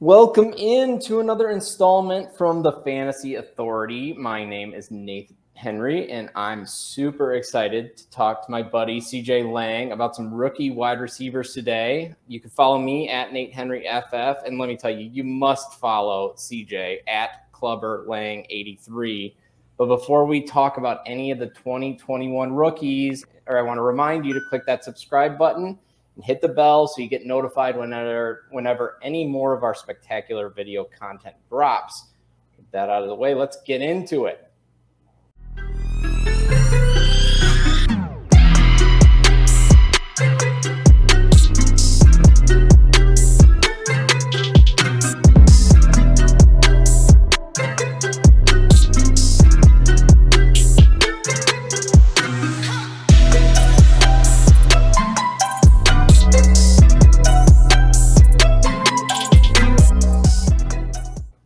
Welcome into another installment from the Fantasy Authority. My name is Nathan Henry, and I'm super excited to talk to my buddy CJ Lang about some rookie wide receivers today. You can follow me at Nate Henry FF, and let me tell you, you must follow CJ at ClubberLang83. But before we talk about any of the 2021 rookies, I want to remind you to click that subscribe button and hit the bell so you get notified whenever any more of our spectacular video content drops. With that out of the way, let's get into it.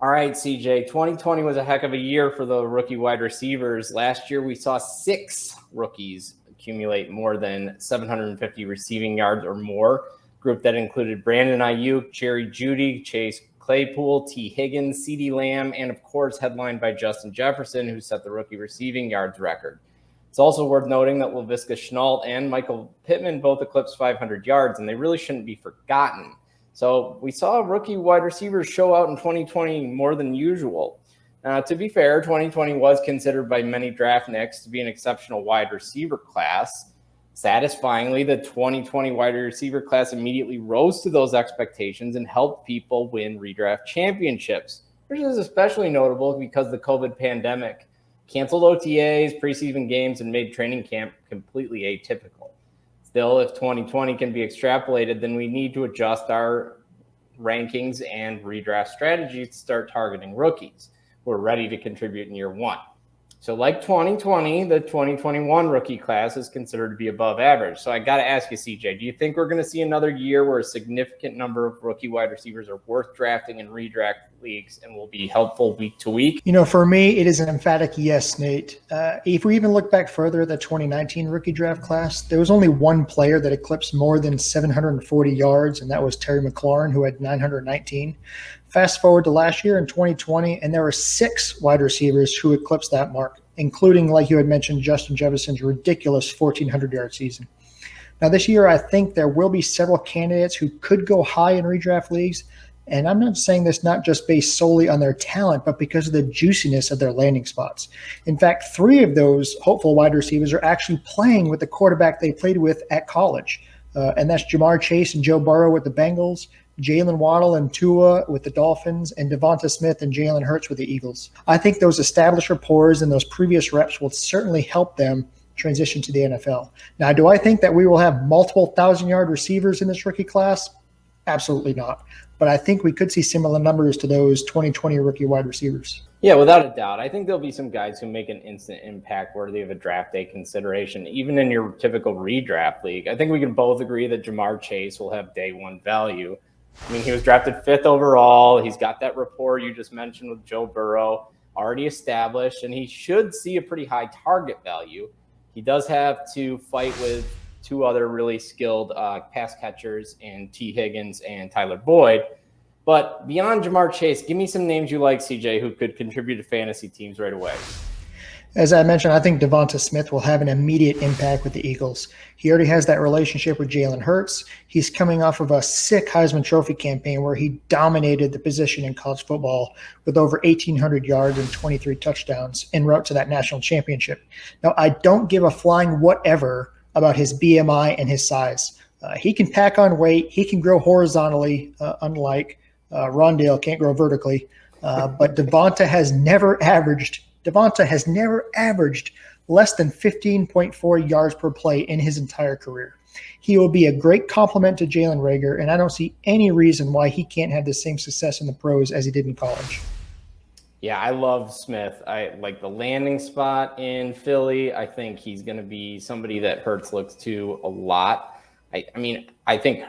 All right, CJ, 2020 was a heck of a year for the rookie wide receivers. Last year, we saw 6 rookies accumulate more than 750 receiving yards or more. Group that included Brandon Ayuk, Jerry Jeudy, Chase Claypool, T. Higgins, CeeDee Lamb, and of course, headlined by Justin Jefferson, who set the rookie receiving yards record. It's also worth noting that Laviska Shenault and Michael Pittman both eclipsed 500 yards, and they really shouldn't be forgotten. So we saw rookie wide receivers show out in 2020 more than usual. To be fair, 2020 was considered by many draft nicks to be an exceptional wide receiver class. Satisfyingly, the 2020 wide receiver class immediately rose to those expectations and helped people win redraft championships, which is especially notable because the COVID pandemic canceled OTAs, preseason games, and made training camp completely atypical. Still, if 2020 can be extrapolated, then we need to adjust our rankings and redraft strategies to start targeting rookies who are ready to contribute in year one. So like 2020, the 2021 rookie class is considered to be above average. So I got to ask you, CJ, do you think we're going to see another year where a significant number of rookie wide receivers are worth drafting in redraft leagues and will be helpful week to week? For me, it is an emphatic yes, Nate. If we even look back further at the 2019 rookie draft class, there was only one player that eclipsed more than 740 yards, and that was Terry McLaurin, who had 919. Fast forward to last year in 2020, and there were 6 wide receivers who eclipsed that mark, including, like you had mentioned, Justin Jefferson's ridiculous 1,400-yard season. Now, this year, I think there will be several candidates who could go high in redraft leagues, and I'm not saying this not just based solely on their talent, but because of the juiciness of their landing spots. In fact, 3 of those hopeful wide receivers are actually playing with the quarterback they played with at college, and that's Jamar Chase and Joe Burrow with the Bengals, Jalen Waddle and Tua with the Dolphins, and Devonta Smith and Jalen Hurts with the Eagles. I think those established rapport and those previous reps will certainly help them transition to the NFL. Now, do I think that we will have multiple 1,000-yard receivers in this rookie class? Absolutely not. But I think we could see similar numbers to those 2020 rookie wide receivers. Yeah, without a doubt. I think there'll be some guys who make an instant impact worthy of a draft day consideration, even in your typical redraft league. I think we can both agree that Jamar Chase will have day one value. I mean, he was drafted 5th overall. He's got that rapport you just mentioned with Joe Burrow already established, and he should see a pretty high target value. He does have to fight with 2 other really skilled pass catchers in T. Higgins and Tyler Boyd. But beyond Jamar Chase, give me some names you like, CJ, who could contribute to fantasy teams right away. As I mentioned, I think Devonta Smith will have an immediate impact with the Eagles. He already has that relationship with Jalen Hurts. He's coming off of a sick Heisman Trophy campaign where he dominated the position in college football with over 1,800 yards and 23 touchdowns en route to that national championship. Now, I don't give a flying whatever about his BMI and his size. He can pack on weight. He can grow horizontally, unlike Rondale can't grow vertically. But Devonta has never averaged less than 15.4 yards per play in his entire career. He will be a great complement to Jalen Reagor, and I don't see any reason why he can't have the same success in the pros as he did in college. Yeah, I love Smith. I like the landing spot in Philly. I think he's going to be somebody that Hurts looks to a lot. I think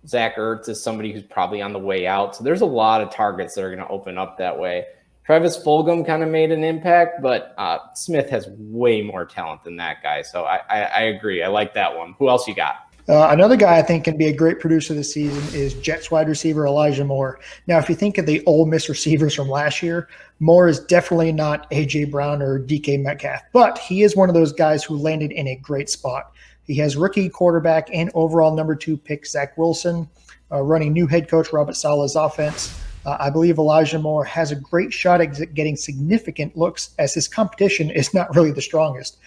Zach Ertz is somebody who's probably on the way out. So there's a lot of targets that are going to open up that way. Travis Fulgham kind of made an impact, but Smith has way more talent than that guy. So I agree. I like that one. Who else you got? Another guy I think can be a great producer this season is Jets wide receiver Elijah Moore. Now, if you think of the Ole Miss receivers from last year, Moore is definitely not A.J. Brown or DK Metcalf, but he is one of those guys who landed in a great spot. He has rookie quarterback and overall number 2 pick Zach Wilson, running new head coach Robert Saleh's offense. I believe Elijah Moore has a great shot at getting significant looks as his competition is not really the strongest.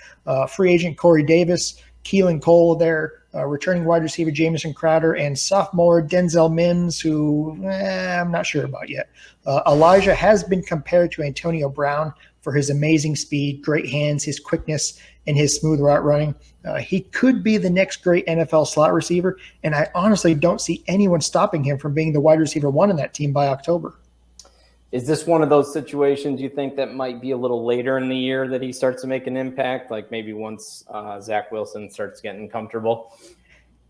Free agent Corey Davis, Keelan Cole there, returning wide receiver Jamison Crowder, and sophomore Denzel Mims, who I'm not sure about yet. Elijah has been compared to Antonio Brown for his amazing speed, great hands, his quickness, and his smooth route running. He could be the next great NFL slot receiver, and I honestly don't see anyone stopping him from being the wide receiver 1 in that team by October. Is this one of those situations you think that might be a little later in the year that he starts to make an impact, like maybe once Zach Wilson starts getting comfortable?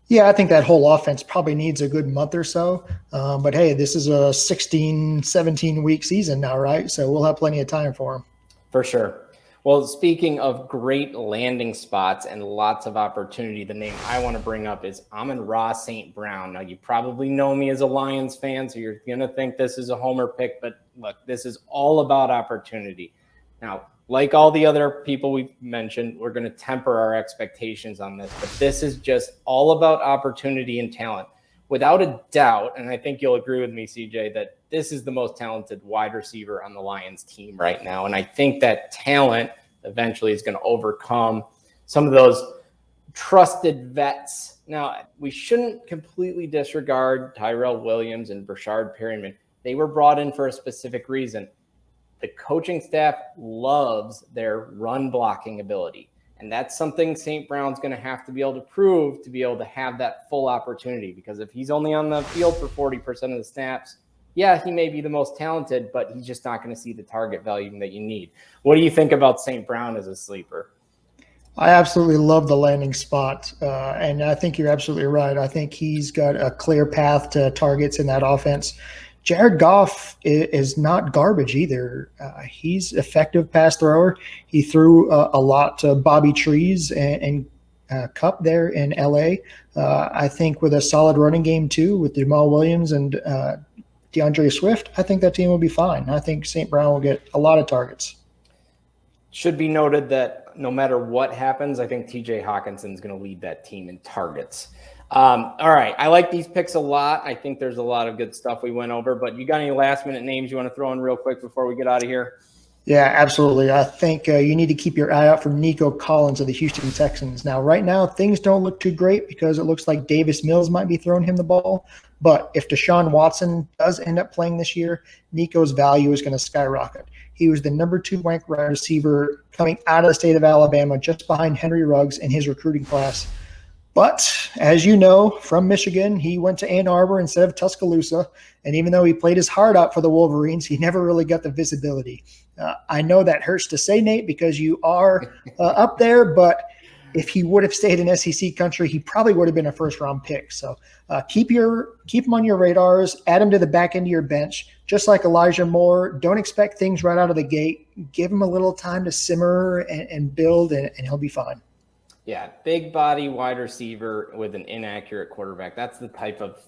Yeah, I think that whole offense probably needs a good month or so. But hey, this is a 16, 17-week season now, right? So we'll have plenty of time for him. For sure. Well, speaking of great landing spots and lots of opportunity, the name I want to bring up is Amon-Ra St. Brown. Now, you probably know me as a Lions fan, so you're going to think this is a homer pick, but look, this is all about opportunity. Now, like all the other people we've mentioned, we're going to temper our expectations on this, but this is just all about opportunity and talent. Without a doubt, and I think you'll agree with me, CJ, that this is the most talented wide receiver on the Lions team right now. And I think that talent eventually is going to overcome some of those trusted vets. Now, we shouldn't completely disregard Tyrell Williams and Brashard Perryman. They were brought in for a specific reason. The coaching staff loves their run blocking ability. And that's something St. Brown's going to have to be able to prove to be able to have that full opportunity. Because if he's only on the field for 40% of the snaps, yeah, he may be the most talented, but he's just not going to see the target value that you need. What do you think about St. Brown as a sleeper? I absolutely love the landing spot, and I think you're absolutely right. I think he's got a clear path to targets in that offense. Jared Goff is not garbage either. He's effective pass thrower. He threw a lot to Bobby Trees and Cup there in LA. I think with a solid running game too, with Jamal Williams and DeAndre Swift, I think that team will be fine. I think St. Brown will get a lot of targets. Should be noted that no matter what happens, I think TJ Hawkinson's going to lead that team in targets. All right. I like these picks a lot. I think there's a lot of good stuff we went over, but you got any last minute names you want to throw in real quick before we get out of here? Yeah, absolutely. I think you need to keep your eye out for Nico Collins of the Houston Texans. Now, right now, things don't look too great because it looks like Davis Mills might be throwing him the ball. But if Deshaun Watson does end up playing this year, Nico's value is going to skyrocket. He was the number 2 ranked wide receiver coming out of the state of Alabama, just behind Henry Ruggs in his recruiting class. But as you know, from Michigan, he went to Ann Arbor instead of Tuscaloosa. And even though he played his heart out for the Wolverines, he never really got the visibility. I know that hurts to say, Nate, because you are up there. But if he would have stayed in SEC country, he probably would have been a first-round pick. So keep him on your radars. Add him to the back end of your bench, just like Elijah Moore. Don't expect things right out of the gate. Give him a little time to simmer and build, and he'll be fine. Yeah, big body wide receiver with an inaccurate quarterback. That's the type of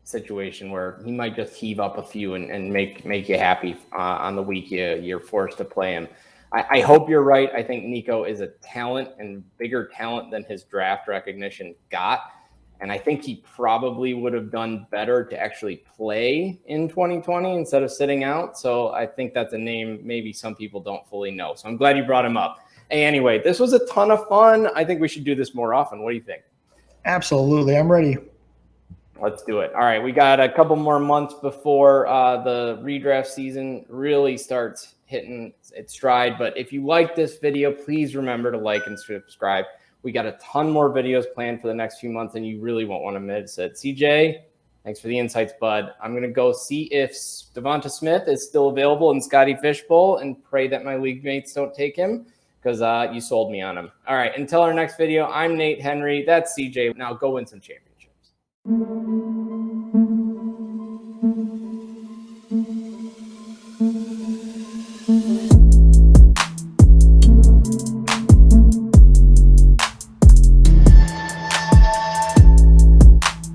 situation where he might just heave up a few and make you happy on the week you're forced to play him. I hope you're right. I think Nico is a talent and bigger talent than his draft recognition got. And I think he probably would have done better to actually play in 2020 instead of sitting out. So I think that's a name maybe some people don't fully know. So I'm glad you brought him up. Hey, anyway, this was a ton of fun. I think we should do this more often. What do you think? Absolutely. I'm ready. Let's do it. All right. We got a couple more months before the redraft season really starts hitting its stride. But if you like this video, please remember to like and subscribe. We got a ton more videos planned for the next few months, and you really won't want to miss it. CJ, thanks for the insights, bud. I'm going to go see if Devonta Smith is still available in Scotty Fishbowl and pray that my league mates don't take him, because you sold me on him. All right, until our next video, I'm Nate Henry. That's CJ. Now go win some championships.